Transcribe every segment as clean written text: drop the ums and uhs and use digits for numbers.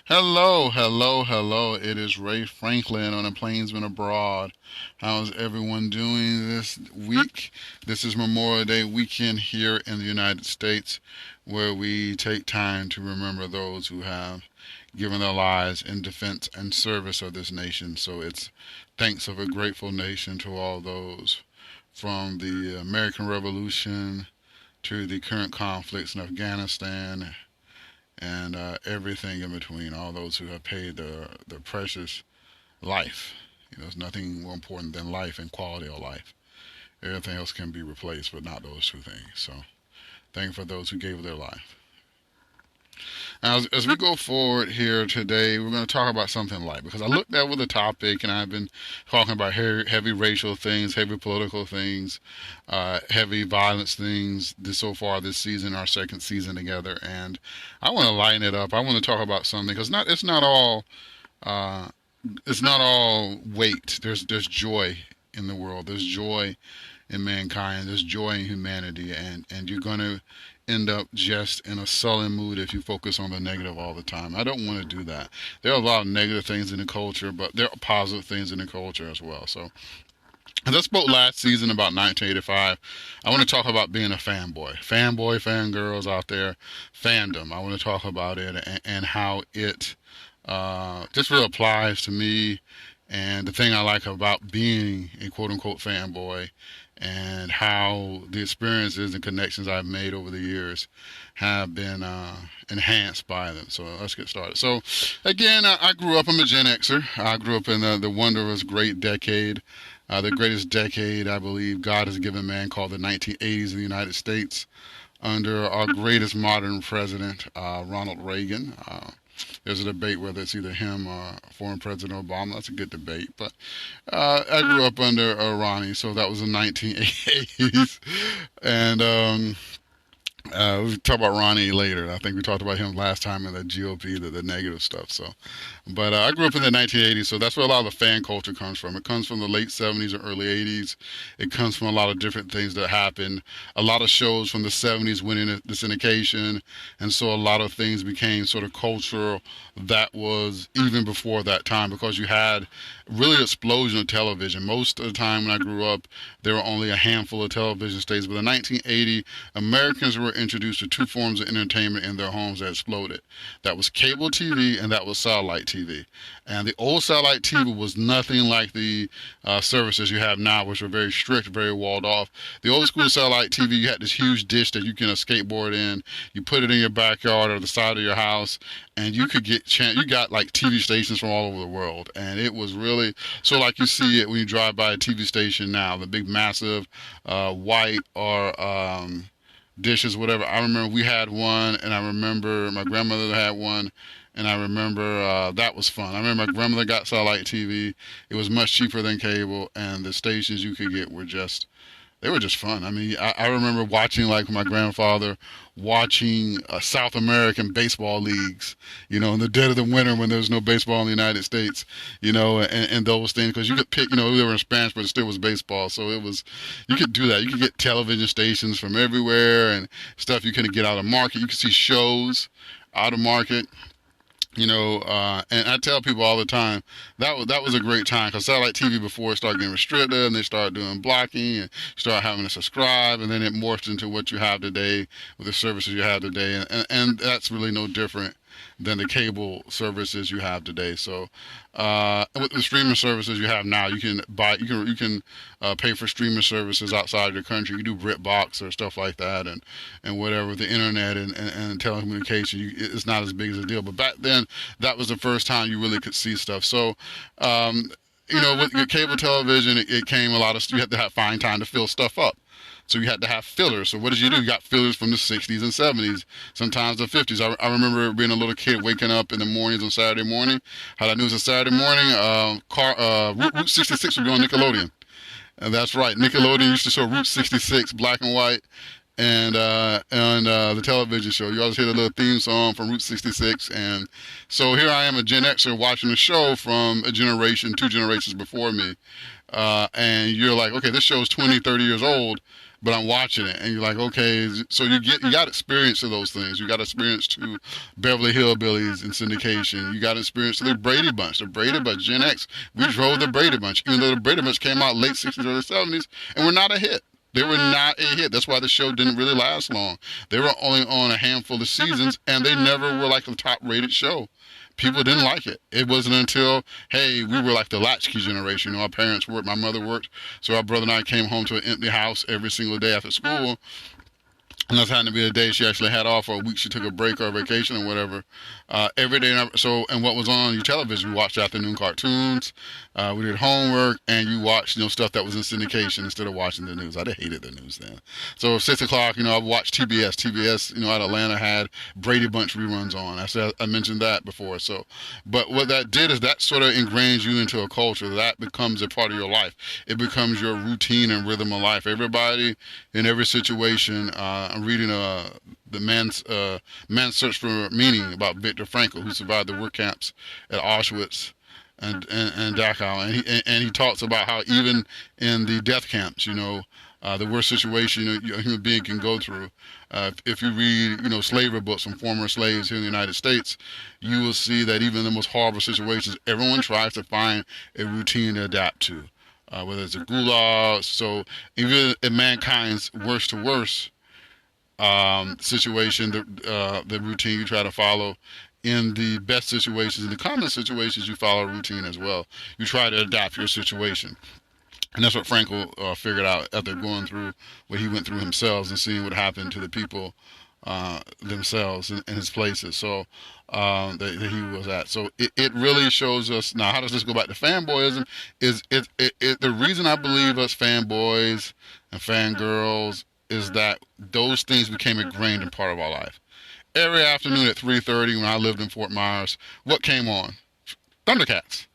Hello, hello, hello. It is Ray Franklin on a Plainsman abroad. How's everyone doing this week? This is Memorial Day weekend here in the United States, where we take time to remember those who have given their lives in defense and service of this nation. So it's thanks of a grateful nation to all those from the American Revolution to the current conflicts in Afghanistan and everything in between. All those who have paid their precious life. There's nothing more important than life and quality of life. Everything else can be replaced, but not those two things. So, thank you for those who gave their life. Now, as we go forward here today, we're going to talk about something light because I looked at with the topic and I've been talking about heavy racial things, heavy political things, heavy violence things so far this season, our second season together. And I want to lighten it up. I want to talk about something because uh, it's not all weight. There's joy in the world. There's joy in mankind. There's joy in humanity, and you're going to end up just in a sullen mood if you focus on the negative all the time. I don't want to do that. There are a lot of negative things in the culture, but there are positive things in the culture as well. So, as I spoke last season about 1985, I want to talk about being a fangirls out there, fandom. I want to talk about it and how it just really applies to me and the thing I like about being a quote unquote fanboy and how the experiences and connections I've made over the years have been enhanced by them. So let's get started. So again, I grew up, I'm a Gen Xer. I grew up in the wondrous great decade, the greatest decade I believe God has given man, called the 1980s in the United States under our greatest modern president, Ronald Reagan. There's a debate whether it's either him or former President Obama. That's a good debate. But I grew up under Ronnie, so that was the 1980s. And we'll talk about Ronnie later. I think we talked about him last time in the GOP, the negative stuff. So, but I grew up in the 1980s, so that's where a lot of the fan culture comes from. It comes from the late 70s or early 80s. It comes from a lot of different things that happened. A lot of shows from the 70s went into the syndication, and so a lot of things became sort of cultural that was even before that time because you had really an explosion of television. Most of the time when I grew up, there were only a handful of television stations. But in 1980, Americans were introduced to two forms of entertainment in their homes that exploded. That was cable TV and that was satellite TV. And the old satellite TV was nothing like the services you have now, which are very strict, very walled off. The old school satellite TV, you had this huge dish that you can skateboard in. You put it in your backyard or the side of your house, and you could you got like TV stations from all over the world, and it was really so like you see it when you drive by a TV station now, the big massive white or dishes, whatever. I remember we had one, and I remember my grandmother had one, and I remember that was fun. I remember my grandmother got satellite TV. It was much cheaper than cable, and the stations you could get were just they were just fun. I mean, I remember watching like my grandfather watching South American baseball leagues, in the dead of the winter when there was no baseball in the United States, and those things because you could pick, they were in Spanish, but it still was baseball. So you could do that. You could get television stations from everywhere and stuff you couldn't get out of market. You could see shows out of market. And I tell people all the time that was a great time because satellite TV before it started getting restricted and they started doing blocking and start having to subscribe and then it morphed into what you have today with the services you have today and that's really no different than the cable services you have today. So with the streaming services you have now, you can pay for streaming services outside of the country. You do BritBox or stuff like that, and whatever the internet and telecommunication. It's not as big as a deal. But back then, that was the first time you really could see stuff. So. With your cable television, it came a lot of you had to find time to fill stuff up. So you had to have fillers. So what did you do? You got fillers from the 60s and 70s, sometimes the 50s. I remember being a little kid waking up in the mornings on Saturday morning. How I knew it was a Saturday morning, Route 66 would be on Nickelodeon. And that's right. Nickelodeon used to show Route 66, black and white, and the television show. You always hear the little theme song from Route 66. And so here I am, a Gen Xer, watching a show from a generation, two generations before me. And you're like, okay, this show is 20, 30 years old. but I'm watching it, and you're like, okay, so you got experience to those things. You got experience to Beverly Hillbillies in syndication. You got experience to the Brady Bunch, Gen X. We drove the Brady Bunch, even though the Brady Bunch came out late '60s, early '70s, and were not a hit. They were not a hit. That's why the show didn't really last long. They were only on a handful of seasons, and they never were like a top-rated show. People didn't like it. It wasn't until, hey, we were like the latchkey generation. Our parents worked, my mother worked, so our brother and I came home to an empty house every single day after school. And that's happened to be a day she actually had off, or a week she took a break or a vacation or whatever. Every day, and what was on your television, we watched afternoon cartoons, we did homework, and you watched, stuff that was in syndication instead of watching the news. I hated the news then. So 6 o'clock, I watched TBS. TBS, out of Atlanta had Brady Bunch reruns on. I mentioned that before. So, but what that did is that sort of ingrains you into a culture. That becomes a part of your life. It becomes your routine and rhythm of life. Everybody in every situation. I'm reading the man's search for meaning about Viktor Frankl, who survived the work camps at Auschwitz and Dachau, and he talks about how even in the death camps, the worst situation a human being can go through. If you read, slavery books from former slaves here in the United States, you will see that even in the most horrible situations, everyone tries to find a routine to adapt to. Whether it's a gulag, so even in mankind's worst to worst situation, the routine you try to follow. In the best situations, in the common situations, you follow a routine as well. You try to adapt your situation. And that's what Frankel figured out after going through what he went through himself and seeing what happened to the people themselves in his places. So that he was at. So it really shows us now. How does this go back to fanboyism? Is the reason I believe us fanboys and fangirls is that those things became ingrained in part of our life. Every afternoon at 3:30 when I lived in Fort Myers, what came on? Thundercats.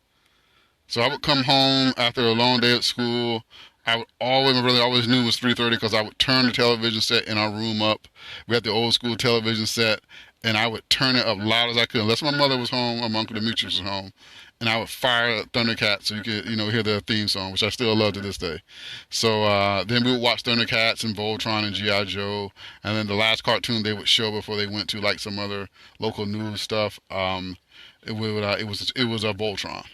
So I would come home after a long day at school. I would always, my brother always knew it was 3:30 because I would turn the television set in our room up. We had the old school television set, and I would turn it up loud as I could, unless my mother was home or my Uncle Demetrius was home. And I would fire up Thundercats so you could, hear their theme song, which I still love to this day. So then we would watch Thundercats and Voltron and G.I. Joe. And then the last cartoon they would show before they went to like some other local news stuff, it was a Voltron.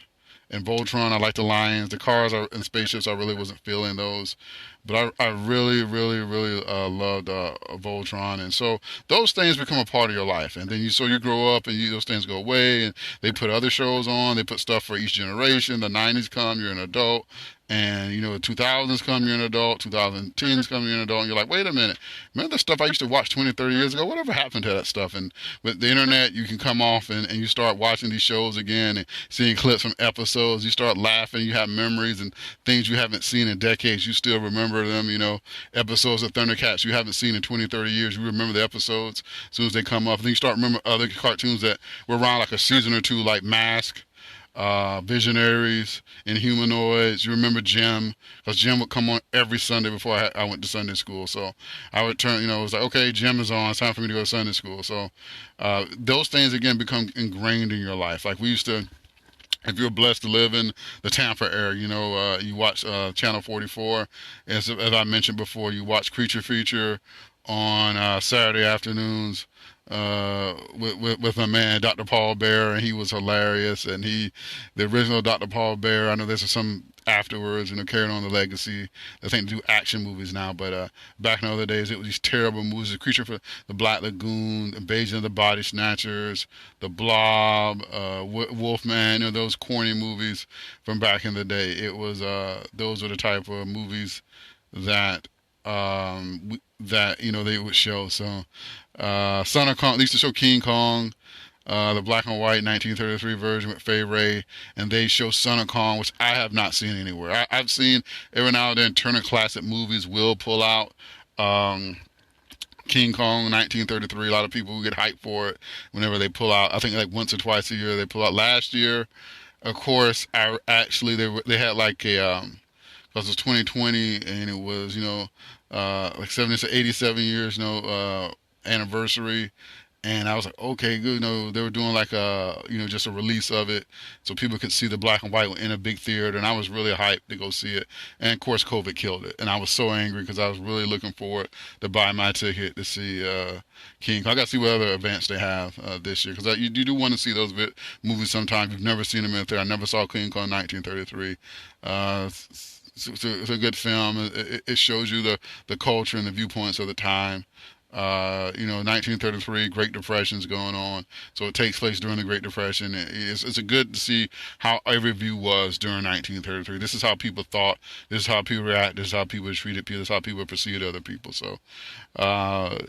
And Voltron, I like the lions. The cars and spaceships, I really wasn't feeling those. But I really, really, really loved Voltron. And so those things become a part of your life. And then you grow up and those things go away. And they put other shows on. They put stuff for each generation. The 90s come, you're an adult. And, the 2000s come, you're an adult. 2010s come, you're an adult. And you're like, wait a minute. Remember the stuff I used to watch 20, 30 years ago? Whatever happened to that stuff? And with the internet, you can come off and you start watching these shows again and seeing clips from episodes. You start laughing. You have memories and things you haven't seen in decades. You still remember them, episodes of Thundercats you haven't seen in 20, 30 years. You remember the episodes as soon as they come up. And then you start remembering other cartoons that were around like a season or two, like Mask. Visionaries and Humanoids. You remember Jim, because Jim would come on every Sunday before I went to Sunday school. So I would turn, it was like, okay, Jim is on. It's time for me to go to Sunday school. So those things, again, become ingrained in your life. Like we used to, if you're blessed to live in the Tampa area, you watch Channel 44. As I mentioned before, you watch Creature Feature on Saturday afternoons with my man Dr. Paul Bear, and he was hilarious. And the original Dr. Paul Bear, I know there's some afterwards, carrying on the legacy. I think they do action movies now, but back in the other days, it was these terrible movies. The Creature for the Black Lagoon, Invasion of the Body Snatchers, The Blob, Wolfman, those corny movies from back in the day. It was those were the type of movies that they would show. So Son of Kong, they used to show King Kong, the black and white 1933 version with Fay Ray, and they show Son of Kong, which I have not seen anywhere. I've seen every now and then Turner Classic Movies will pull out King Kong 1933. A lot of people get hyped for it whenever they pull out. I think like once or twice a year they pull out. Last year, of course, they had like a because it was 2020 and it was like 70 to 87 years anniversary, And I was like, okay, good. They were doing like just a release of it, so people could see the black and white in a big theater, and I was really hyped to go see it. And of course, COVID killed it, and I was so angry because I was really looking forward to buy my ticket to see King Kong. I got to see what other events they have this year, because you do want to see those movies sometime. You've never seen them in theater. I never saw King Kong 1933. It's a good film. It shows you the culture and the viewpoints of the time. 1933, Great Depression's going on, so it takes place during the Great Depression. It's a good to see how every view was during 1933. This is how people thought. This is how people react. This is how people treated people. This is how people perceived other people. So, but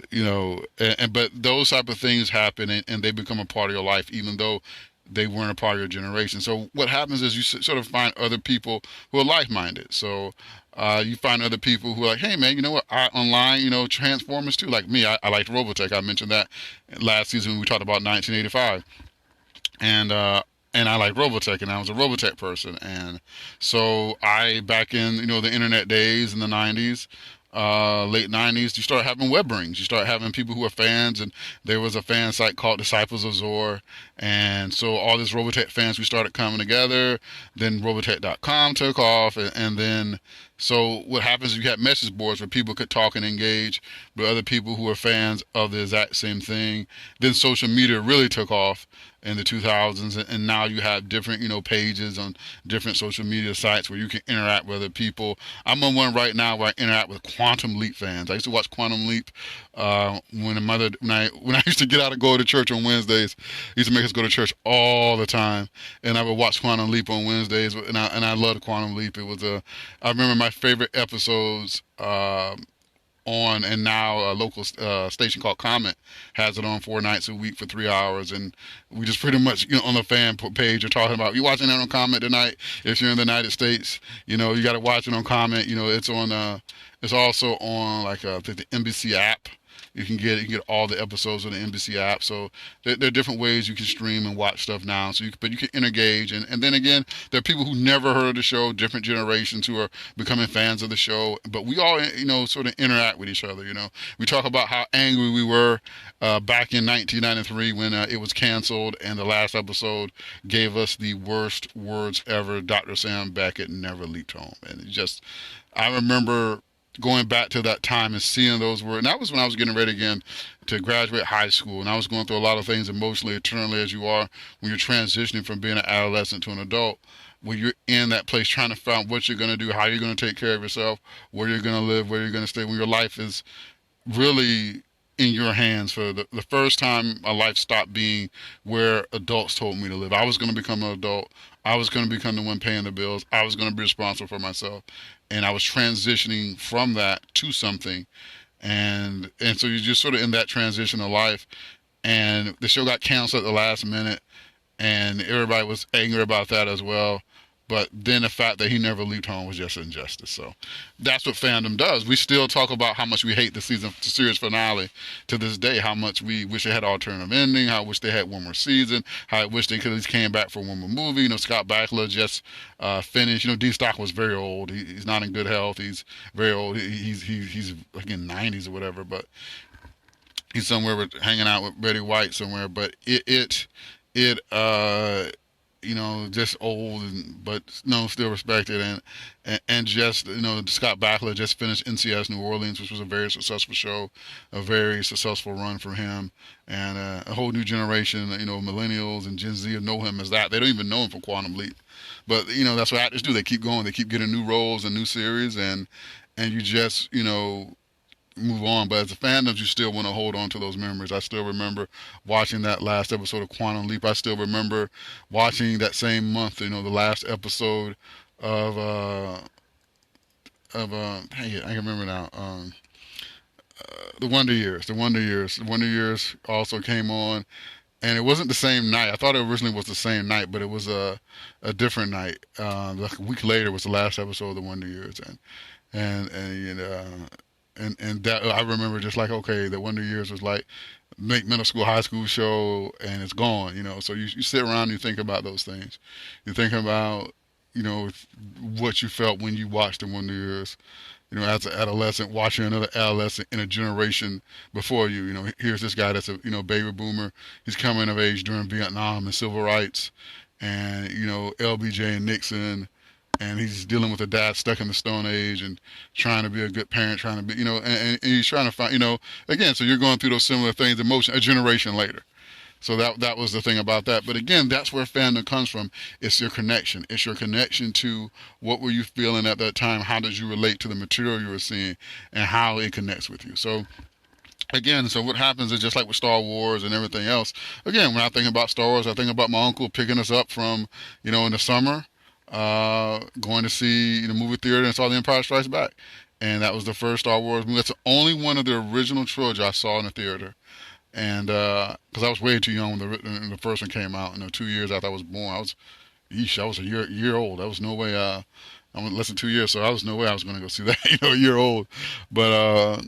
those type of things happen, and they become a part of your life, even though they weren't a part of your generation. So what happens is you sort of find other people who are like-minded. So you find other people who are like, hey man, you know what? Online, Transformers too. Like me, I liked Robotech. I mentioned that last season when we talked about 1985, and I like Robotech, and I was a Robotech person, and so I back in the internet days in the 90s. Late 90s, you start having web rings. You start having people who are fans, and there was a fan site called Disciples of Zor, and so all these Robotech fans, we started coming together. Then Robotech.com took off, and then so what happens is you had message boards where people could talk and engage with other people who are fans of the exact same thing. Then social media really took off in the 2000s, and now you have different pages on different social media sites where you can interact with other people. I'm on one right now where I interact with Quantum Leap fans. I used to watch Quantum Leap when I used to get out and go to church on Wednesdays. He used to make us go to church all the time, and I would watch Quantum Leap on Wednesdays, and I loved Quantum Leap. It was I remember my favorite episodes. On, and now a local station called Comment has it on 4 nights a week for 3 hours, and we just pretty much on the fan page are talking about, you watching that on Comment tonight. If you're in the United States, you got to watch it on Comment. It's on it's also on like the NBC app. You can get all the episodes on the NBC app. So there are different ways you can stream and watch stuff now. But you can engage, and then again, there are people who never heard of the show, different generations who are becoming fans of the show. But we all sort of interact with each other. We talk about how angry we were back in 1993 when it was canceled, and the last episode gave us the worst words ever. Dr. Sam Beckett never leaped home, and I remember going back to that time and seeing those words. And that was when I was getting ready again to graduate high school. And I was going through a lot of things emotionally, eternally, as you are when you're transitioning from being an adolescent to an adult. When you're in that place trying to find what you're going to do, how you're going to take care of yourself, where you're going to live, where you're going to stay, when your life is really in your hands. For the first time, my life stopped being where adults told me to live. I was going to become an adult. I was going to become the one paying the bills. I was going to be responsible for myself, and I was transitioning from that to something. And so you're just sort of in that transition of life. And the show got canceled at the last minute, and everybody was angry about that as well. But then the fact that he never leaped home was just injustice. So that's what fandom does. We still talk about how much we hate the series finale to this day. How much we wish they had an alternative ending. How I wish they had one more season. How I wish they could have came back for one more movie. Scott Bakula just finished. D. Stock was very old. He's not in good health. He's very old. He's like in 90s or whatever. But he's somewhere hanging out with Betty White somewhere. But just old, but no, still respected, and just Scott Bakula just finished NCS New Orleans, which was a very successful show, a very successful run for him, and a whole new generation, millennials and Gen Z know him as that. They don't even know him for Quantum Leap, but that's what actors do. They keep going. They keep getting new roles and new series, and you just move on. But as a fandom, you still want to hold on to those memories. I still remember watching that last episode of Quantum Leap. I still remember watching that same month, the last episode of hey, I can remember now. The Wonder Years. The Wonder Years. The Wonder Years also came on, and it wasn't the same night. I thought it originally was the same night, but it was a different night. Like a week later was the last episode of the Wonder Years, and that I remember just like, okay, the Wonder Years was like make middle school, high school show, and it's gone. So you sit around and you think about those things. You think about what you felt when you watched the Wonder Years. as an adolescent, watching another adolescent in a generation before you. Here's this guy that's a baby boomer. He's coming of age during Vietnam and civil rights, and LBJ and Nixon, and he's dealing with a dad stuck in the Stone Age and trying to be a good parent, trying to be, and he's trying to find, again. So you're going through those similar things, emotion, a generation later. So that was the thing about that. But again, that's where fandom comes from. It's your connection. It's your connection to what were you feeling at that time. How did you relate to the material you were seeing, and how it connects with you. So again, so what happens is just like with Star Wars and everything else. Again, when I think about Star Wars, I think about my uncle picking us up from, in the summer, going to see the movie theater and saw The Empire Strikes Back. And that was the first Star Wars movie. That's the only one of the original trilogy I saw in the theater. And because I was way too young when the first one came out, 2 years after I was born, I was a year old. There was no way. I'm less than 2 years, so I was no way I was going to go see that. A year old, but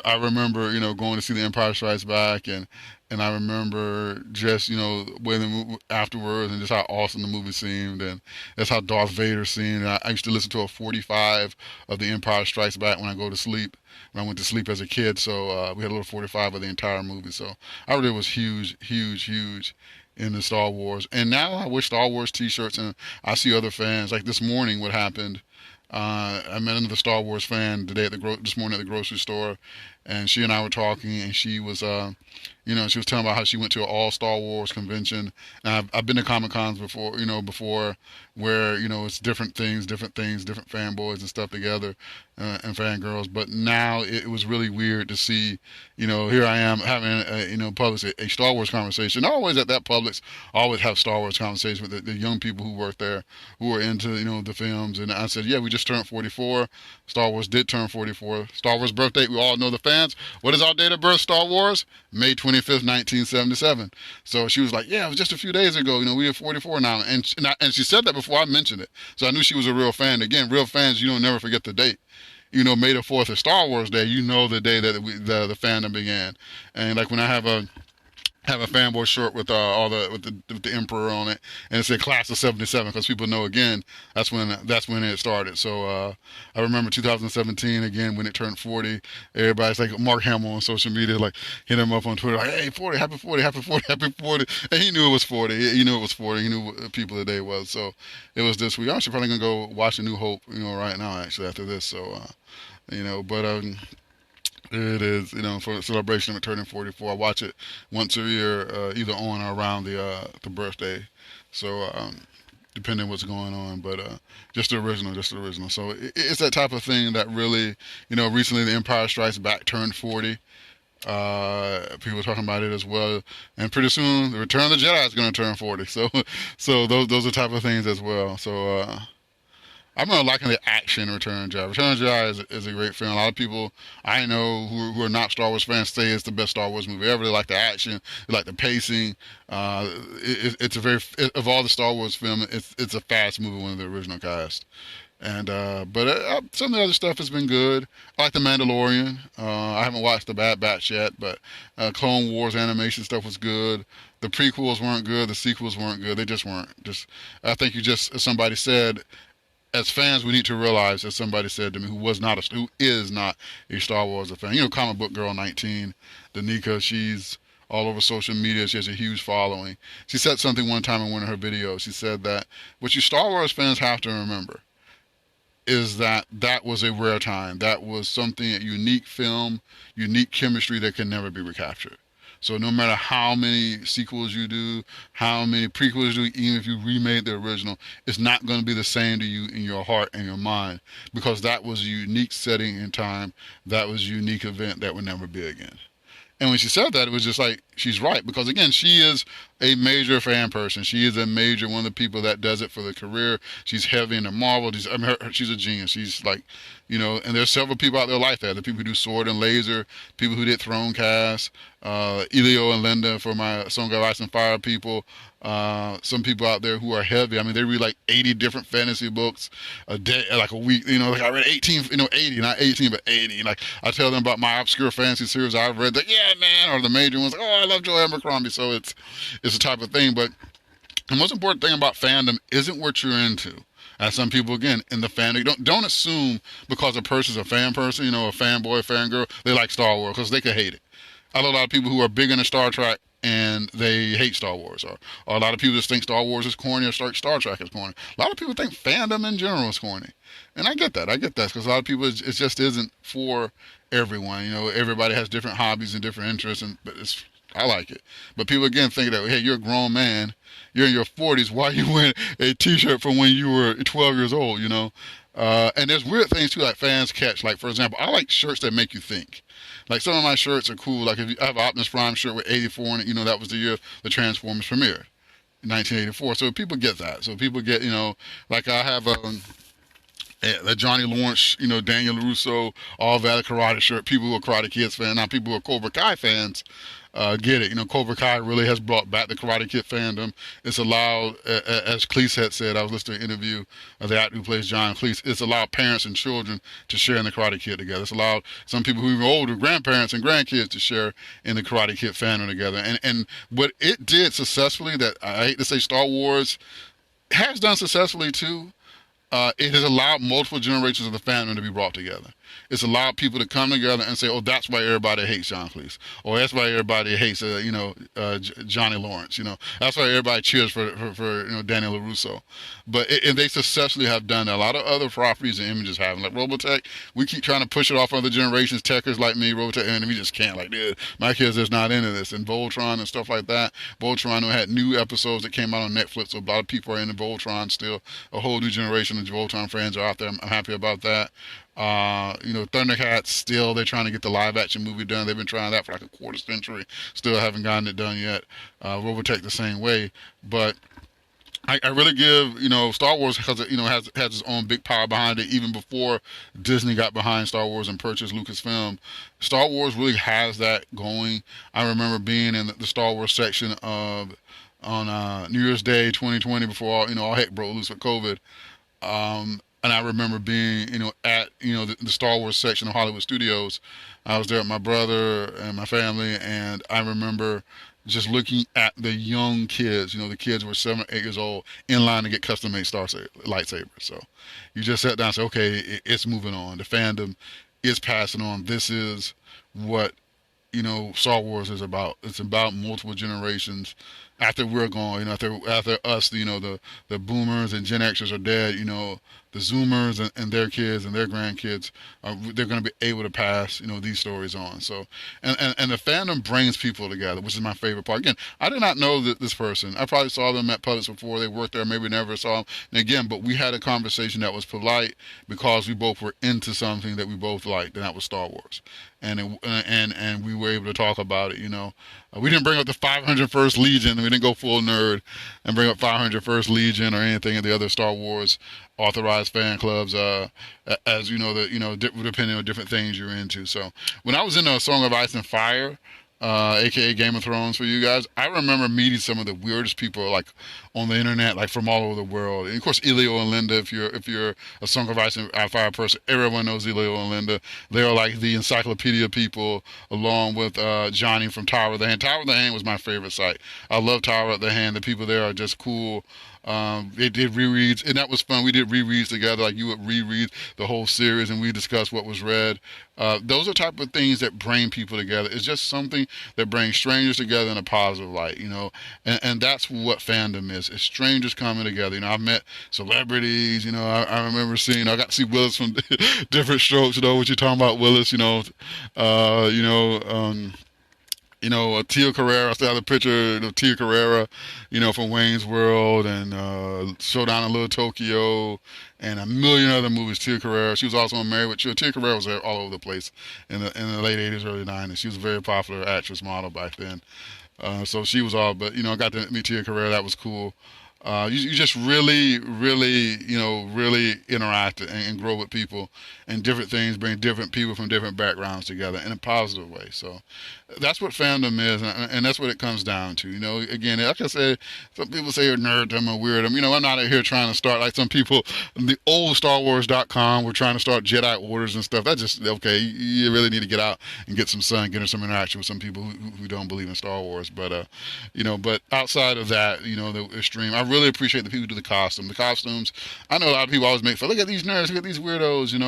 I remember going to see The Empire Strikes Back, and I remember just when the movie afterwards, and just how awesome the movie seemed, and that's how Darth Vader seemed. And I used to listen to a 45 of The Empire Strikes Back when I go to sleep. When I went to sleep as a kid, so we had a little 45 of the entire movie. So I really was huge, huge, huge into Star Wars. And now I wear Star Wars T-shirts, and I see other fans. Like this morning, what happened? I met another Star Wars fan today this morning at the grocery store, and she and I were talking, and she was, she was telling about how she went to an all Star Wars convention. And I've been to Comic Cons before where it's different things, different fanboys and stuff together, and fangirls. But now it was really weird to see, here I am having Publix a Star Wars conversation. I always at that Publix always have Star Wars conversations with the young people who work there, who are into the films. And I said, yeah, we just turned 44. Star Wars did turn 44. Star Wars birthday, we all know the fans. What is our date of birth, Star Wars? May 25th, 1977. So she was like, yeah, it was just a few days ago. We are 44 now. And she said that before I mentioned it. So I knew she was a real fan. Again, real fans, you don't never forget the date. May the 4th is Star Wars Day. The day that the fandom began. And like when I have a fanboy shirt with with the emperor on it, and it said class of 77, because people know, again, that's when it started. So I remember 2017 again when it turned 40. Everybody's like Mark Hamill on social media, like hit him up on Twitter, like, hey, 40, happy 40, happy 40, happy 40. And he knew it was 40. He knew it was 40. He knew what people the day was. So it was this week. I'm actually probably gonna go watch A New Hope, right now, actually, after this. So but it is, for a celebration of turning 44. I watch it once a year, either on or around the birthday. So depending on what's going on, but just the original. So it's that type of thing that really, recently The Empire Strikes Back turned 40. People are talking about it as well, and pretty soon the Return of the Jedi is going to turn 40. So those are the type of things as well. So I'm really liking the action Return of the Jedi. Return of the Jedi is a great film. A lot of people I know who are not Star Wars fans say it's the best Star Wars movie ever. They like the action, they like the pacing. It's a very, of all the Star Wars film, it's a fast movie, one of the original cast. And but some of the other stuff has been good. I like The Mandalorian. I haven't watched The Bad Batch yet, but Clone Wars animation stuff was good. The prequels weren't good. The sequels weren't good. They just weren't. I think as somebody said, as fans, we need to realize, as somebody said to me, who is not a Star Wars fan. Comic Book Girl 19, Danica, she's all over social media. She has a huge following. She said something one time in one of her videos. She said that what you Star Wars fans have to remember is that was a rare time. That was something, a unique film, unique chemistry that can never be recaptured. So no matter how many sequels you do, how many prequels you do, even if you remade the original, it's not going to be the same to you in your heart and your mind, because that was a unique setting in time. That was a unique event that would never be again. And when she said that, it was just like, she's right. Because again, she is a major fan person. She is one of the people that does it for the career. She's heavy into Marvel. She's a genius. She's like, and there's several people out there like that. The people who do Sword and Laser, people who did Thronecast, Elio and Linda for my Song of Ice and Fire people. Some people out there who are heavy. I mean, they read like 80 different fantasy books a day, like a week. Like I read 18, 80, not 18, but 80. Like I tell them about my obscure fantasy series I've read. Like, yeah, man, or the major ones. Like, oh, I love Joe Abercrombie. So it's a type of thing. But The most important thing about fandom isn't what you're into. As some people, again, in the fandom, don't assume because a person's a fan person, a fanboy, fangirl, they like Star Wars because they could hate it. I know a lot of people who are big into Star Trek and they hate Star Wars, or a lot of people just think Star Wars is corny or Star Trek is corny. A lot of people think fandom in general is corny, and I get that. I get that because a lot of people it just isn't for everyone. Everybody has different hobbies and different interests, but I like it. But people again think that, hey, you're a grown man, you're in your 40s. Why are you wearing a T-shirt from when you were 12 years old? And there's weird things too, like fans catch. Like for example, I like shirts that make you think. Like some of my shirts are cool. Like if I have an Optimus Prime shirt with 84 in it, that was the year the Transformers premiered, 1984. So people get that. So people get, like I have the Johnny Lawrence, Daniel LaRusso, All Valley Karate shirt. People who are Karate Kids fans, now people who are Cobra Kai fans, get it. Cobra Kai really has brought back the Karate Kid fandom. It's allowed, as Cleese had said, I was listening to an interview of the actor who plays John Cleese, it's allowed parents and children to share in the Karate Kid together. It's allowed some people who are older, grandparents and grandkids, to share in the Karate Kid fandom together. And what it did successfully, that I hate to say Star Wars has done successfully too, it has allowed multiple generations of the fandom to be brought together. It's allowed people to come together and say, "Oh, that's why everybody hates John Cleese," or "That's why everybody hates, Johnny Lawrence." That's why everybody cheers for Daniel LaRusso. And they successfully have done that. A lot of other properties and images have, like Robotech. We keep trying to push it off on other generations. Techers like me, Robotech, and we just can't. Like, dude, my kids is not into this. And Voltron and stuff like that. Voltron had new episodes that came out on Netflix, so a lot of people are into Voltron still. A whole new generation of Voltron fans are out there. I'm happy about that. Thundercats, still they're trying to get the live action movie done. They've been trying that for like a quarter century, still haven't gotten it done yet. Robotech the same way, but I really give Star Wars, because it has its own big power behind it. Even before Disney got behind Star Wars and purchased Lucasfilm, Star Wars really has that going. I remember being in the Star Wars section on New Year's Day 2020, before all heck broke loose with COVID. And I remember being, at, the Star Wars section of Hollywood Studios. I was there with my brother and my family, and I remember just looking at the young kids. The kids were 7 or 8 years old in line to get custom-made lightsabers. So you just sat down and said, okay, it's moving on. The fandom is passing on. This is what Star Wars is about. It's about multiple generations. After we're gone, after us, the boomers and Gen Xers are dead. The Zoomers and their kids and their grandkids, they're going to be able to pass, these stories on. So, and the fandom brings people together, which is my favorite part. Again, I did not know this person. I probably saw them at Publix before. They worked there, maybe never saw them. And again, but we had a conversation that was polite because we both were into something that we both liked, and that was Star Wars. And we were able to talk about it. We didn't bring up the 501st Legion. We didn't go full nerd and bring up 501st Legion or anything of the other Star Wars authorized fan clubs, as depending on different things you're into. So when I was in A Song of Ice and Fire, aka Game of Thrones for you guys, I remember meeting some of the weirdest people, like on the internet, like from all over the world. And of course, Elio and Linda. If you're a Song of Ice and Fire person, everyone knows Elio and Linda. They are like the encyclopedia people, along with Johnny from Tower of the Hand. Tower of the Hand was my favorite site. I love Tower of the Hand. The people there are just cool. They did rereads, and that was fun. We did rereads together, like you would reread the whole series, and we discussed what was read. Those are type of things that bring people together. It's just something that brings strangers together in a positive light, and that's what fandom is. It's strangers coming together. I've met celebrities. I remember I got to see Willis from Different Strokes. What you're talking about, Willis. Tia Carrera. I still have a picture of Tia Carrera, from Wayne's World and Showdown in Little Tokyo and a million other movies. Tia Carrera. She was also on Married with Children. Tia Carrera was there all over the place in the late 80s, early 90s. She was a very popular actress model back then. So she was all, but I got to meet Tia Carrera. That was cool. You just really, really interact and grow with people and different things, bring different people from different backgrounds together in a positive way. So that's what fandom is, and that's what it comes down to. Again, like I said, some people say you're nerddom or weirdom. I'm not out here trying to start like some people. The old StarWars.com were trying to start Jedi orders and stuff. That's just okay. You really need to get out and get some sun, get some interaction with some people who don't believe in Star Wars. But outside of that, the extreme, I really appreciate the people who do the costume. The costumes, I know a lot of people always make fun. Look at these nerds, look at these weirdos, And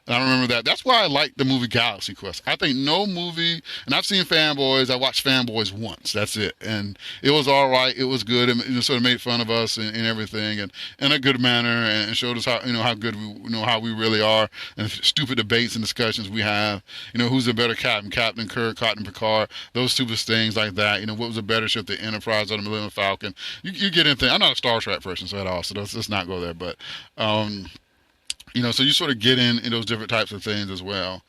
I remember that. That's why I like the movie Galaxy Quest. I think no movie, and I've seen Fanboys. I watched Fanboys once. That's it, and it was all right. It was good, and it sort of made fun of us and everything, and in a good manner, and showed us how good how we really are, and stupid debates and discussions we have. Who's a better captain, Captain Kirk, Captain Picard, those stupid things like that. What was a better ship, the Enterprise or the Millennium Falcon? You get into. I'm not a Star Trek person, so at all. So let's not go there. But so you sort of get in those different types of things as well.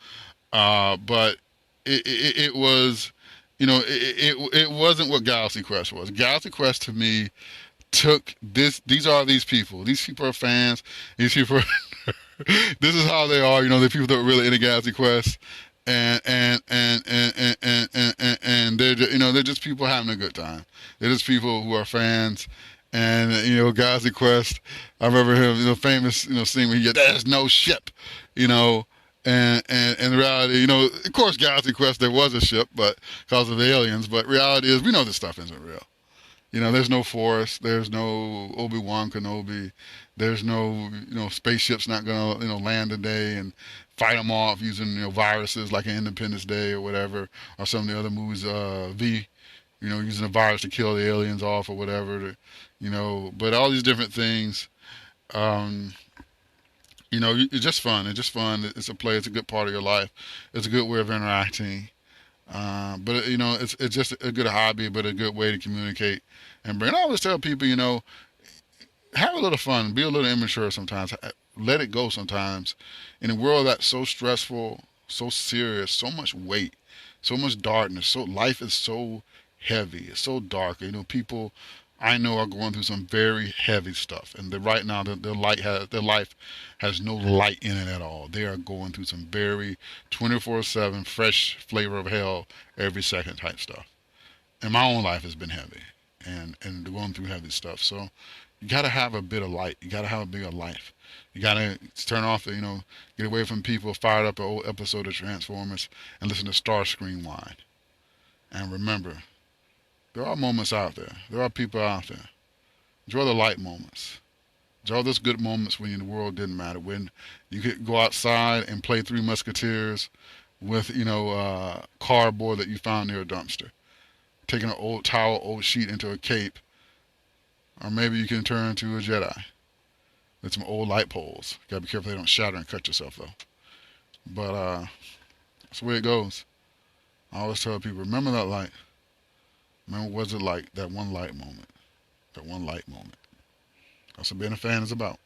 But it was, it wasn't what Galaxy Quest was. Galaxy Quest to me took this. These people. These people are fans. These people. This is how they are. The people that are really into Galaxy Quest. And they're just people having a good time. They're just people who are fans. And Galaxy Quest, I remember him, famous, scene where he said, "There's no ship," and in reality, of course, Galaxy Quest there was a ship, but because of the aliens. But reality is, we know this stuff isn't real. There's no force, there's no Obi-Wan Kenobi, there's no spaceships not gonna land today and fight them off using viruses like an Independence Day or whatever, or some of the other movies, V, using a virus to kill the aliens off or whatever. But all these different things, um, it's just fun. It's just fun. It's a play. It's a good part of your life. It's a good way of interacting. But it's just a good hobby, but a good way to communicate and bring. I always tell people, have a little fun. Be a little immature sometimes. Let it go sometimes. In a world that's so stressful, so serious, so much weight, so much darkness. So life is so heavy. It's so dark. People I know are going through some very heavy stuff, and right now their life has no light in it at all. They are going through some very 24/7 fresh flavor of hell every second type stuff. And my own life has been heavy, and going through heavy stuff. So you got to have a bit of light. You got to have a bit of life. You got to turn off get away from people, fire up an old episode of Transformers, and listen to Starscream whine. And remember, there are moments out there. There are people out there. Enjoy the light moments. Enjoy those good moments when the world didn't matter. When you could go outside and play Three Musketeers with, cardboard that you found near a dumpster. Taking an old towel, old sheet into a cape. Or maybe you can turn into a Jedi with some old light poles. Gotta be careful they don't shatter and cut yourself, though. But that's the way it goes. I always tell people, remember that light. Remember what was it like, that one light moment. That one light moment. That's what being a fan is about.